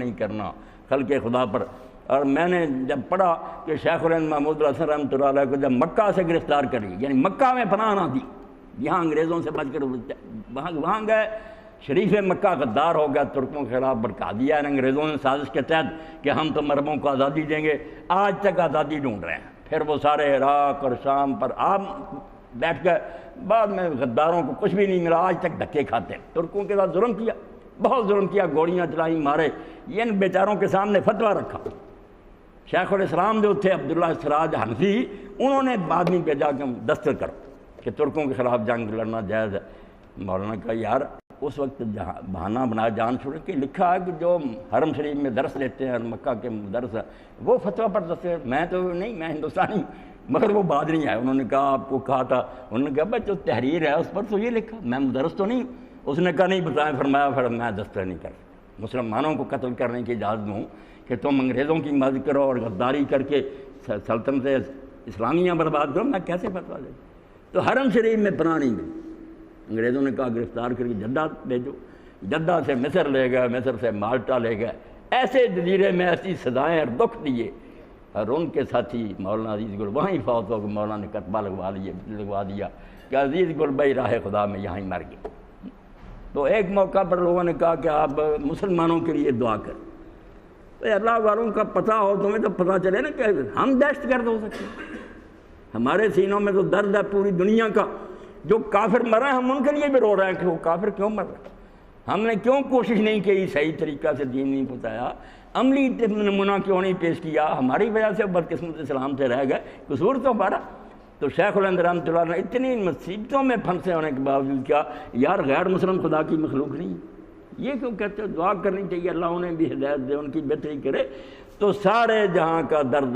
نہیں کرنا خلق خدا پر۔ اور میں نے جب پڑھا کہ شیخ الہند محمود الحسن رحمۃ اللہ علیہ کو جب مکہ سے گرفتار کری، یعنی مکہ میں پناہ نہ دی، یہاں انگریزوں سے بچ کر وہاں گئے، شریف مکہ غدار ہو گیا، ترکوں کے خلاف بھڑکا دیا انگریزوں نے سازش کے تحت کہ ہم تو عربوں کو آزادی دیں گے، آج تک آزادی ڈھونڈ رہے ہیں۔ پھر وہ سارے عراق اور شام پر آپ بیٹھ گئے، بعد میں غداروں کو کچھ بھی نہیں ملا، آج تک دھکے کھاتے ہیں۔ ترکوں کے ساتھ ظلم کیا، بہت ظلم کیا، گولیاں چلائیں، مارے، یہ ان بیچاروں کے سامنے فتویٰ رکھا۔ شیخ الاسلام جو تھے عبداللہ سراج حنفی، انہوں نے بعد میں بھیجا کہ دستخط کرو کہ ترکوں کے خلاف جنگ لڑنا جائز ہے۔ مولانا کہا یار اس وقت بہانہ بنا جان چھوڑے کہ لکھا ہے کہ جو حرم شریف میں درس لیتے ہیں اور مکہ کے درس وہ فتویٰ پر دستخط، میں تو نہیں، میں ہندوستانی، مگر وہ بعد نہیں آئے۔ انہوں نے کہا آپ کو کہا تھا، انہوں نے کہا بھائی جو تحریر ہے اس پر تو یہ لکھا، میں مدرس تو نہیں۔ اس نے کہا نہیں بتائیں، فرمایا پھر میں دستخط نہیں کر سکتا، مسلمانوں کو قتل کرنے کی اجازت دوں کہ تم انگریزوں کی مدد کرو اور غداری کر کے سلطنت اسلامیہ برباد کرو، میں کیسے فتویٰ دوں؟ تو حرم شریف میں پناہ نہیں ملی۔ انگریزوں نے کہا گرفتار کر کے جدہ بھیجو، جدہ سے مصر لے گئے، مصر سے مالٹا لے گئے، ایسے جزیرے میں ایسی سزائیں اور دکھ دیے، اور ان کے ساتھی مولانا عزیز گل وہیں فوت ہو کے مولانا نے کتبہ لگوا دیا کہ عزیز گل بھائی راہ خدا میں یہاں ہی مر گئے۔ تو ایک موقع پر لوگوں نے کہا کہ آپ مسلمانوں کے لیے دعا کریں۔ اللہ والوں کا پتہ ہو تمہیں تو پتہ چلے نا کہ ہم دہشت گرد ہو سکتے ہیں، ہمارے سینوں میں تو درد ہے پوری دنیا کا۔ جو کافر مر رہے ہیں ہم ان کے لیے بھی رو رہے ہیں کہ وہ کافر کیوں مر رہے ہیں، ہم نے کیوں کوشش نہیں کی، صحیح طریقہ سے دین نہیں بتایا، عملی نمونہ کیوں نہیں پیش کیا، ہماری وجہ سے بدقسمت اسلام سے رہ گئے، قصور تو ہمارا۔ تو شیخ الہند رحمۃ اللہ نے اتنی مصیبتوں میں پھنسے ہونے کے باوجود کیا یار غیر مسلم خدا کی مخلوق نہیں ہے، یہ کیوں کہتے ہو؟ دعا کرنی چاہیے اللہ انہیں بھی ہدایت دے، ان کی بہتری کرے۔ تو سارے جہاں کا درد